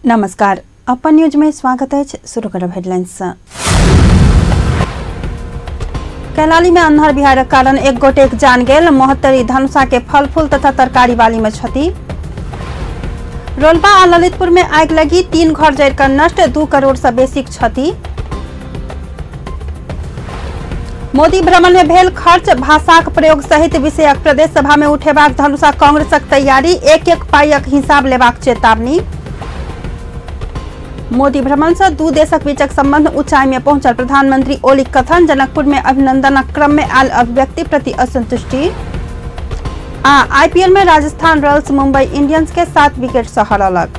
नमस्कार, अपन न्यूज में स्वागत है। शुरू करब हेडलाइंस। कैलाली में अन्हर बिहारक कारण एक गोटेक जान गेल। मोहत्तरी धनुषा के फल फूल तथा तरकारी बाली में क्षति। रोल्पा आ ललितपुर में आग लगी, 3 घर जरिकर नष्ट, 2 करोड़ से बेसी क्षति। मोदी भ्रमण में भेल खर्च, भाषाक प्रयोग सहित विषयक प्रदेश सभा में उठेबाक धनुषा कांग्रेसक तैयारी, एक पाइक हिसाब लेबाक चेतावनी। मोदी भ्रमण से 2 देशक बीचक संबंध ऊंचाई में पहुंचल। प्रधानमंत्री ओलीक कथन, जनकपुर में अभिनंदनक क्रम में आयल अभिव्यक्ति प्रति असंतुष्टि। आईपीएल में राजस्थान रॉयल्स मुंबई इंडियंस के 7 विकेट से हरलक।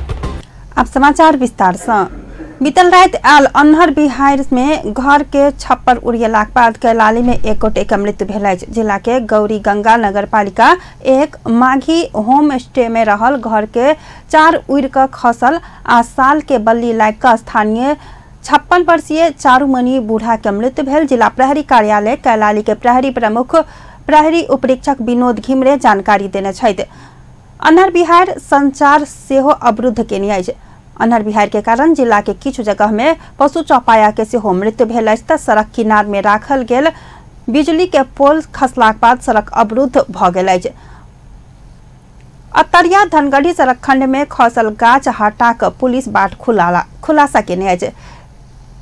अब समाचार विस्तार से। बीतल रात आयल अन्हर बिहार में घर के छप्पर उड़ेलाक बाद कैलाली में एक गोटे के मृत्यु भेल अछि। जिला के गौरी गंगा नगर पालिका एक माघी होम स्टे में रहल घर के 4 उड़ क खसल आ साल के बल्ली लाग क स्थानीय 56 वर्षीय चारूमणि बूढ़ा के मृत्यु भेल। जिला प्रहरी कार्यालय कैलाली के प्रहरी प्रमुख प्रहरी उपरीक्षक विनोद घिमरे जानकारी देने छथि। अन्हर बिहार संचार सेहो अवरुद्ध केने अछि। अन्हर बिहार के कारण जिला के किछु जगह में पशु चौपाया के सेहो मृत्यु भेल अछि त सड़क किनार में राखल गेल बिजली के पोल खसलाक बाद सड़क अवरुद्ध भ गेल अछि। अतरिया धनगढ़ी सड़क खंड में खसल गाछ हटा क पुलिस बाट खुलासा केने अछि।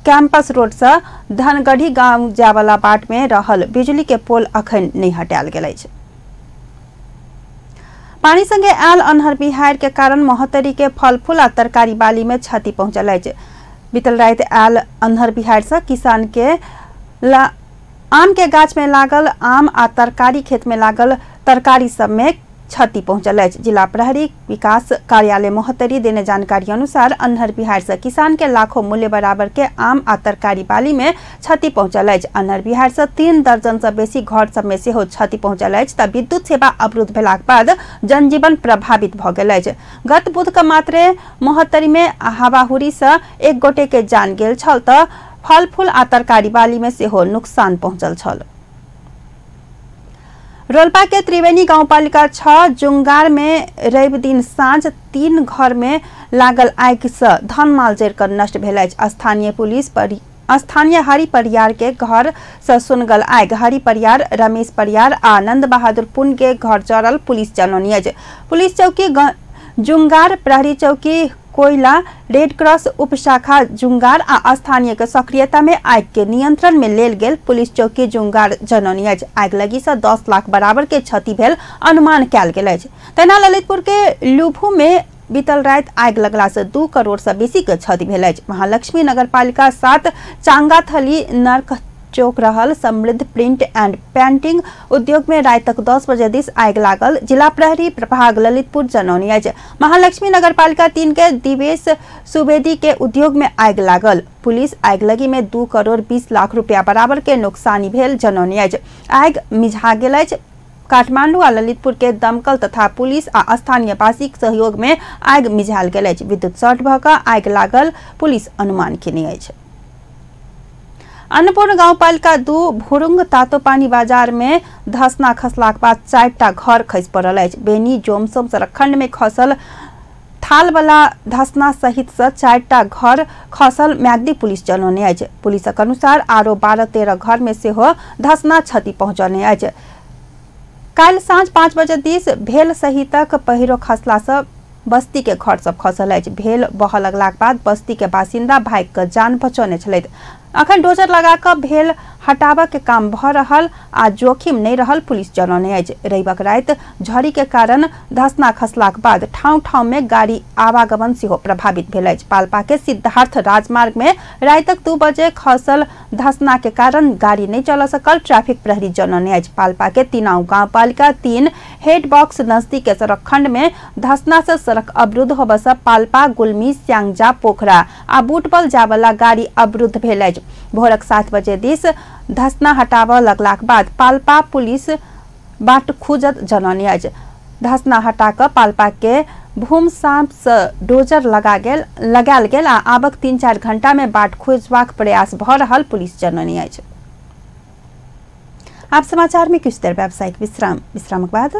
कैंपस रोड से धनगढ़ी गांव जावला बाट में रहल बिजली के पोल अखन नहीं हटायल गेल अछि। पानी संगे आयल अन्हर बिहार के कारण मोहत्तरी के फल फूल आ तरकारी बाली में क्षति पहुंचल अछि। बीतल रात आयल अन्हर बिहार से किसान के आम के गाछ में लागल आम आ तरकारी खेत में लागल तरकारी सब में क्षति पहुंचल अछि। जिला प्रहरी विकास कार्यालय मोहत्तरी देने जानकारी अनुसार अन्हर बिहार से किसान के लाखों मूल्य बराबर के आम आ तरकारी बाली में क्षति पहुंचल अछि। अन्हर बिहार से 3 दर्जन से बेसी घर सब में सेहो क्षति पहुंचल अछि त विद्युत सेवा अवरुद्ध भेलाक बाद जनजीवन प्रभावित भ गेल अछि। गत बुध के मात्रे मोहत्तरी में हवाहुरी से एक गोटे के जान गेल छल त फल फूल आ तरकारी बाली में सेहो नुकसान पहुंचल छल। रोल्पा के त्रिवेणी गांवपालिका 6 जुंगार में रवि दिन साँझ 3 घर में लागल आगि से धन माल जरिकर नष्ट भेल अछि। स्थानीय हरि परियार के घर से सुनगल आगि हरि परियार, रमेश परियार आ आनंद बहादुर पुन के घर जरल पुलिस जनौनी अछि। पुलिस चौकी जुंगार, प्रहरी चौकी कोयला, रेड क्रॉस उपशाखा जुंगार आ स्थानीय के सक्रियता में आग के नियंत्रण में लेल गेल। पुलिस चौकी जुंगार जनौनी अछि आग लगी से 10 लाख बराबर के क्षति भेल अनुमान कयल गेल अछि। तेना ललितपुर के लुभू में बीतल रात आग लगला से 2 करोड़ से बेसी के क्षति भेल अछि। महालक्ष्मी नगरपालिका 7 चांगाथली नरक चौक रहल समृद्ध प्रिंट एंड पेंटिंग उद्योग में रात तक 10 बजे दिस आग लागल। जिला प्रहरी प्रभाग ललितपुर जनौनी अछि। महालक्ष्मी नगरपालिका 3 के दिवेश सुवेदी के उद्योग में आग लागल। पुलिस आग लगी में 2 करोड़ 20 लाख रुपया बराबर के नुकसानी भेल जनौनी अछि। आग मिझा गेल अछि। काठमांडू आ ललितपुर के दमकल तथा पुलिस आ स्थानीय वासी के सहयोग में आग मिझाल गेल अछि। विद्युत शॉर्ट भ क आग लागल पुलिस अनुमान केने अछि। अन्नपूर्ण गांवपालिका 2 भुरुंग तातोपानी बाजार में धसना खसलाक बाद 4टा घर खसि पड़ल अछि। बेनी जोमसोम सड़क खंड में खसल थाल वाला धसना सहित से 4टा घर खसल म्याग्दी पुलिस जनौने अछि। पुलिसक अनुसार आरो 12-13 घर में सेहो धसना क्षति पहुंचने अछि। काल्हि साँझ 5 बजे दिस भेल सहितक पहिरो खसला से बस्ती के घर सब खसल अछि। भेल बह लगलाक बाद बस्ती के बासिंदा भागि क जान बचौने छलथि। अखन डोजर लगा क भेल हटाबा के काम भ रहल आ जोखिम नहीं रहल पुलिस जनौने अछि। रविक रात झड़ी के कारण धसना खसलाक बाद ठाव ठाव में गाड़ी आवागमन सेहो प्रभावित भेल अछि। पाल्पा के सिद्धार्थ राजमार्ग में रातक 2 बजे खसल धसना के कारण गाड़ी नहीं चल सकल ट्रैफिक प्रहरी जनौने अछि। पाल्पा के तिनाउ गांवपालिका 3 हेड बॉक्स नजदीक के सड़क खंड में धसना से सड़क अवरुद्ध होबे से पाल्पा, गुलमी, स्यांगजा, पोखरा आ बूटबल जावला गाड़ी अवरुद्ध भेल अछि। भोरक 7 बजे दिस धसना हटाबऽ लगलाक बाद पाल्पा पुलिस बाट खुजत जनौनी अछि। धसना हटा क पाल्पा के भूम सांप से डोजर लगायल गेल आ आबक 3-4 घंटा में बाट खोजबाक प्रयास भ रहल पुलिस जनौनी अछि। आप समाचार में कुछ देर व्यावसायिक विश्रामक बाद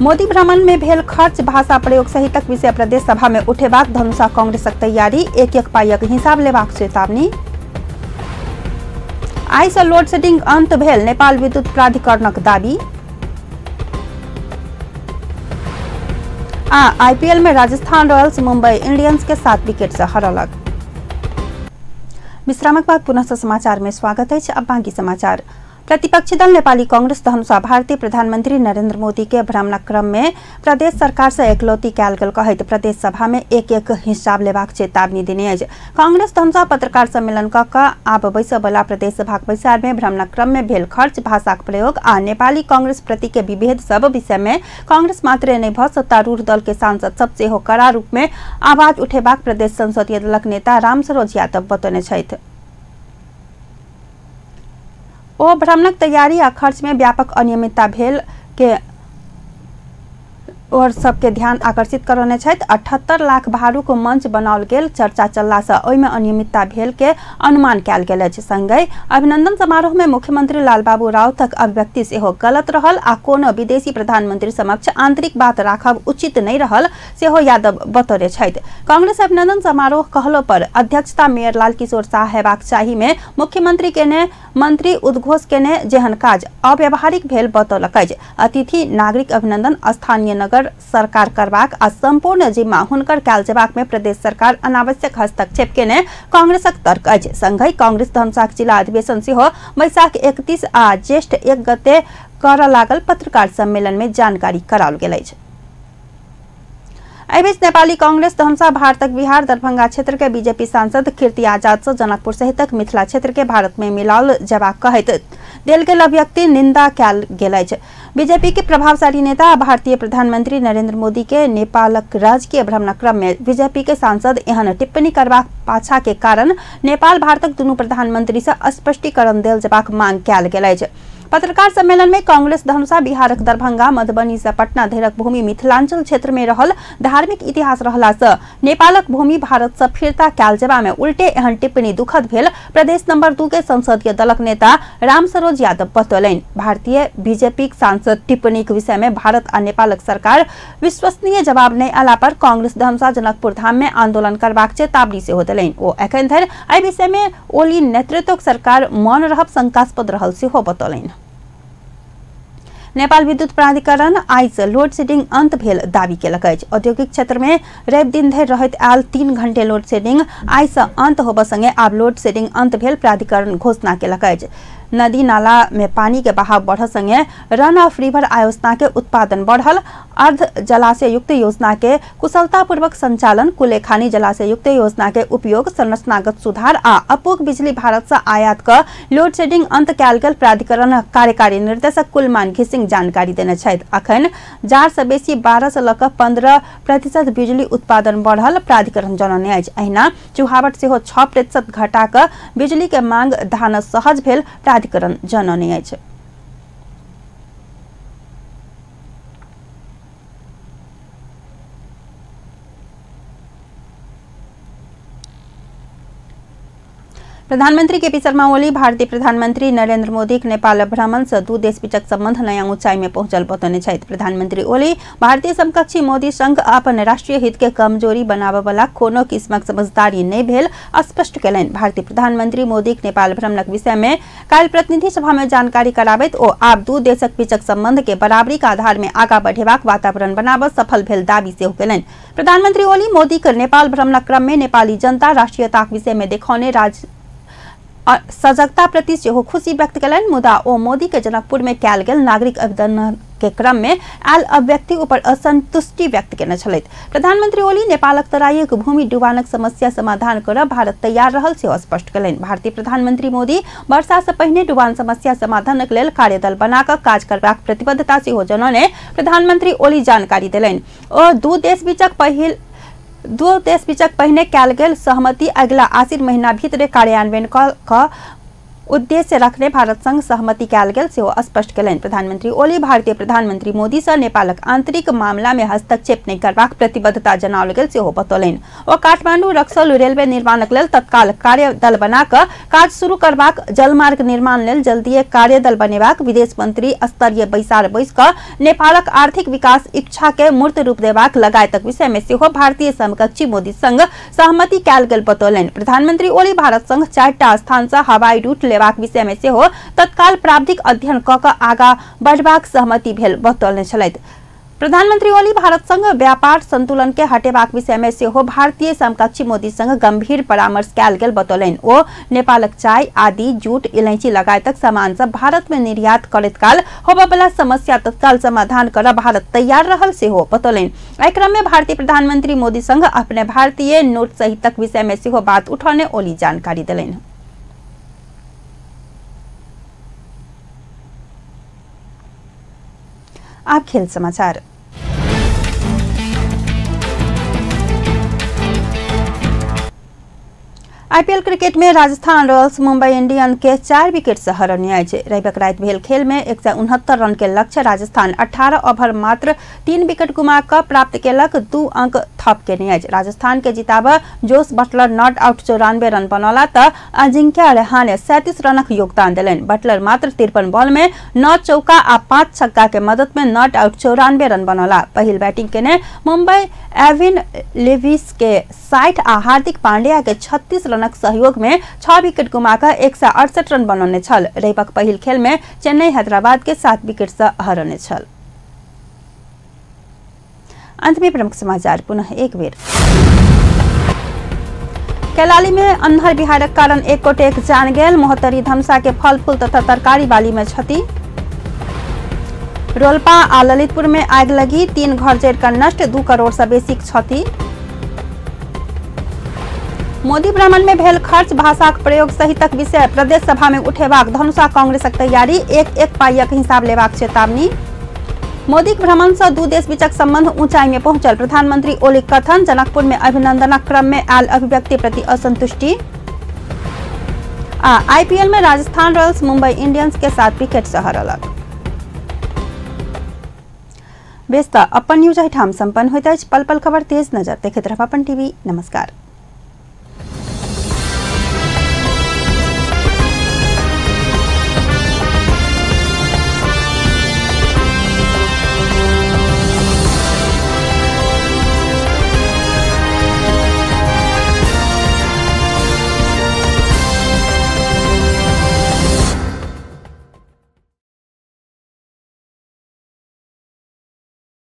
मोदी भ्रमण में भेल खर्च भाषा प्रयोग सहितक विषय प्रदेश सभा में उठेबाक धनुषा कांग्रेसक तैयारी एक पाइक हिसाब लेबाक चेतावनी। आइ सँ लोडशेडिंग अंत भेल नेपाल विद्युत प्राधिकरणक दाबी। आईपीएल में राजस्थान रॉयल्स मुंबई इंडियंस के 7 विकेट से हरलक। विश्रामक बाद पुनः समाचार में स्वागत है। अब बाकी समाचार। प्रतिपक्षी दल नेपाली कांग्रेस धनुषा भारतीय प्रधानमंत्री नरेंद्र मोदी के भ्रमणक क्रम में प्रदेश सरकार से एकलौती कयल गेल कहैत प्रदेश सभा में एक हिसाब लेबाक चेतावनी देने अछि। कांग्रेस धनुषा पत्रकार सम्मेलन कऽ आब बैसऽ बला प्रदेश सभाक बैसार में भ्रमणक क्रम में भेल खर्च भाषाक प्रयोग आ नेपाली कांग्रेस प्रति के विभेद सब विषय में कांग्रेस मात्रे नहि भऽ सत्तारूढ़ दल के सांसद सब सेहो कड़ा रूप में आवाज उठेबाक प्रदेश संसदीय दलक नेता रामसरोज यादव बतौने छथि। ओ भ्रमणक तैयारी आ खर्च में व्यापक अनियमितता भेल के और सबके ध्यान आकर्षित करने छथि। 78 लाख भाड़ू मंच बनाओल गेल चर्चा चलला से ओहि में अनियमितता भेल के अनुमान कयल गेल अछि। संगहि अभिनंदन समारोह में मुख्यमंत्री लालबाबू राउतक अभिव्यक्ति सेहो गलत रहल आ कोनो विदेशी प्रधानमंत्री समक्ष आंतरिक बात राखब उचित नहीं रहल सेहो यादव बतौने छथि। कांग्रेस अभिनंदन समारोह कहलो पर अध्यक्षता मेयर लाल किशोर शाह हेबाक चाही में मुख्यमंत्री केने मंत्री उद्घोष केने जेहन काज अव्यावहारिक भेल बतौलक अछि। अतिथि नागरिक अभिनंदन स्थानीय नगर सरकार करबाक आ संपूर्ण जिम्मा हुनकर कयल जेबाक में प्रदेश सरकार अनावश्यक हस्तक्षेप केने कांग्रेसक तर्क अछि। संगहि कांग्रेस धनुषाक जिला अधिवेशन सेहो बैसाख 31 आ ज्येष्ठ 1 गते करऽ लागल पत्रकार सम्मेलन में जानकारी कराओल गेल अछि। एहि बीच नेपाली कांग्रेस धनुषा भारतक बिहार दरभंगा क्षेत्र के बीजेपी सांसद कीर्ति आजाद से जनकपुर सहितक मिथिला क्षेत्र के भारत में मिलाओल जेबाक कहैत देल गेल अभिव्यक्ति निंदा कयल गेल अछि। बीजेपी के प्रभावशाली नेता भारतीय प्रधानमंत्री नरेंद्र मोदी के नेपालक राजकीय भ्रमण क्रम में बीजेपी के सांसद एहन टिप्पणी करबाक पाछा के कारण नेपाल भारतक दुनू प्रधानमंत्री से स्पष्टीकरण देल जेबाक मांग कयल गेल अछि। पत्रकार सम्मेलन में कांग्रेस धनुषा बिहारक दरभंगा मधुबनी से पटना धरिक भूमि मिथिलांचल क्षेत्र में रहल धार्मिक इतिहास रहला से नेपालक भूमि भारत से फिरता कयल जेबा में उल्टे एहन टिप्पणी दुखद भेल प्रदेश नंबर 2 के संसदीय दलक नेता रामसरोज यादव बतौलनि। भारतीय बीजेपी सांसद टिप्पणी के विषय में भारत आ नेपालक सरकार विश्वसनीय जवाब नहीं अला पर कांग्रेस धनुषा जनकपुर धाम में आंदोलन करबाक चेतावनी सेहो देलनि। ओ एखन धरि एहि विषय में ओली नेतृत्वक सरकार मौन रहब शंकास्पद रहल सेहो बतौलनि। नेपाल विद्युत प्राधिकरण आइ सँ लोडशेडिंग अंत भेल दावी केलक अछि। औद्योगिक क्षेत्र में रवि दिन धरि रहैत आयल 3 घंटे लोडशेडिंग आइ सँ अंत होबऽ संगे आब लोडशेडिंग अंत भेल प्राधिकरण घोषणा केलक अछि। नदी नाला में पानी के बहाव बढ़ संगे रन ऑफ रिवर योजना के उत्पादन बढ़ल, अर्ध जलाशय युक्त योजना के कुशलतापूर्वक संचालन, कुलेखानी जलाशय युक्त योजना के उपयोग, संरचनागत सुधार आ अपूग बिजली भारत से आयात क लोडशेडिंग अंत कयल गेल प्राधिकरण कार्यकारी निर्देशक कुलमान घिसिंग जानकारी देने छथि। अखन जार से बेसी 12 से लऽ 15% बिजली उत्पादन बढ़ल प्राधिकरण जनौने अछि। अहिना चुहावट सेहो 6% घटा क बिजली के मांग धान सहज भेल प्राधिकरण जनौने अछि। प्रधानमंत्री केपी शर्मा ओली भारतीय प्रधानमंत्री नरेंद्र मोदी के नेपाल भ्रमण से 2 देश बीचक संबंध नया ऊंचाई में पहुंचल बतौने छथि। प्रधानमंत्री ओली भारतीय समकक्षी मोदी संग अपन राष्ट्रीय हित के कमजोरी बनाबय वाला कोनो किस्मक समझदारी नहीं भेल स्पष्ट केलनि। भारतीय प्रधानमंत्री मोदी के नेपाल भ्रमणक विषय में काल्हि प्रतिनिधि सभा में जानकारी कराबैत ओ आब 2 देशक बीचक संबंध के बराबरी के आधार में आगां बढ़ेबाक वातावरण बनाबय सफल भेल दावी सेहो केलनि। प्रधानमंत्री ओली मोदी के नेपाल भ्रमणक क्रम में नेपाली जनता राष्ट्रीयताक विषय में देखौने सजगता प्रति सेहो खुशी व्यक्त कयलनि। मुदा ओ मोदी के जनकपुर में कयल गेल नागरिक अभिनंदन के क्रम में आयल अभिव्यक्ति ऊपर असंतुष्टि व्यक्त केने छलथि। प्रधानमंत्री ओली नेपालक तराईक भूमि डुबानक समस्या समाधान करब भारत तैयार रहल सेहो स्पष्ट कयलनि। भारतीय प्रधानमंत्री मोदी वर्षा से पहिने डुबान समस्या समाधानक लेल कार्यदल बनाकऽ काज करबाक प्रतिबद्धता सेहो जनौने प्रधानमंत्री ओली जानकारी देलनि। ओ 2 देश बीचक पहिने कयल गेल सहमति अगिला आश्विन महीना भीतर कार्यान्वयन क उद्देश्य रखने भारत संग सहमति कयल गेल सेहो स्पष्ट केलनि। प्रधानमंत्री ओली भारतीय प्रधानमंत्री मोदी सँ नेपालक आंतरिक मामला में हस्तक्षेप नहीं करबाक प्रतिबद्धता जनाओल गेल सेहो बतौलनि। ओ काठमांडू रक्सौल रेलवे निर्माणक लेल तत्काल कार्यदल बना कऽ काज शुरू करबाक, जलमार्ग निर्माण लेल जल्दीए कार्यदल बनेबाक, विदेश मंत्री स्तरीय बैसार बैस कऽ नेपालक आर्थिक विकास इच्छा के मूर्त रूप देबाक लगायतक विषय में सेहो भारतीय समकक्षी मोदी संग सहमति कयल गेल बतौलनि। प्रधानमंत्री ओली भारत संग 4टा स्थान सँ हवाई रूट लेबाक विषय में सेहो तत्काल प्राविधिक अध्ययन कऽ कऽ आगाँ बढ़बाक सहमति भेल बतौलनि छलथि। प्रधानमंत्री ओली भारत संग व्यापार संतुलन के हटेबाक विषय में सेहो भारतीय समकक्षी मोदी संग गंभीर परामर्श कयल गेल बतौलनि। ओ नेपालक चाय, आदि, जूट, इलायची लगायतक सामान सब भारत में निर्यात करैत काल होबयवला समस्या तत्काल समाधान करऽ भारत तैयार रहल सेहो बतौलनि। एहि क्रम में भारतीय प्रधानमंत्री मोदी संग अपने भारतीय नोट सहितक विषय में सेहो बात उठौने ओली जानकारी देलनि। आप खेल समाचार। आईपीएल क्रिकेट में राजस्थान रॉयल्स मुंबई इंडियंस के 4 विकेट से हरौने अछि। रविक राति भेल खेल में 169 रन के लक्ष्य राजस्थान 18 ओवर मात्र 3 विकेट गुमा कऽ प्राप्त केलक, 2 अंक थप केने अछि। राजस्थान के जिताबऽ Jos Buttler not out 94 run बनौला तऽ अजिंक्य रहाणे 37 रनक योगदान देलनि। बटलर मात्र 53 बॉल में 9 चौका आ 5 छक्का के मदद में नॉट आउट 94 रन बनौला। पहिल बैटिंग केने मुंबई एविन लेविस के 60 आ हार्दिक पांड्या के 36 रनक सहयोग में 6 विकेट गुमाकर 168 रन बनौने छल। रविक पहिल खेल में चेन्नई हैदराबाद के 7 विकेट से हरौने छल। अंत में प्रमुख समाचार पुनः एक बेर। कैलाली में अन्हर बिहारक कारण 1 गोटेक जान गेल। मोहतरी धमसा के फल फूल तथा तरकारी बाली में क्षति। रोलपा आ ललितपुर में आग लगी, 3 घर जरि कऽ नष्ट, 2 करोड़ से बेसी क्षति। मोदी भ्रमण में भेल खर्च, भाषाक प्रयोग सहितक विषय प्रदेश सभा में उठेबाक धनुषा कांग्रेसक तैयारी, 1-1 पाइक हिसाब लेबाक चेतावनी। मोदीक भ्रमण से 2 देश बीचक संबंध ऊंचाई में पहुंचल, प्रधानमंत्री ओली कथन। जनकपुर में अभिनंदनक क्रम में आयल अभिव्यक्ति प्रति असंतुष्टि। आईपीएल में राजस्थान रॉयल्स मुंबई इंडियंस के 7 विकेट से हरौलक। बेस्ता अपन न्यूज एहिठाम संपन्न होइत अछि। पल पल खबर तेज नजर देखैत रहब अपन टीवी। नमस्कार।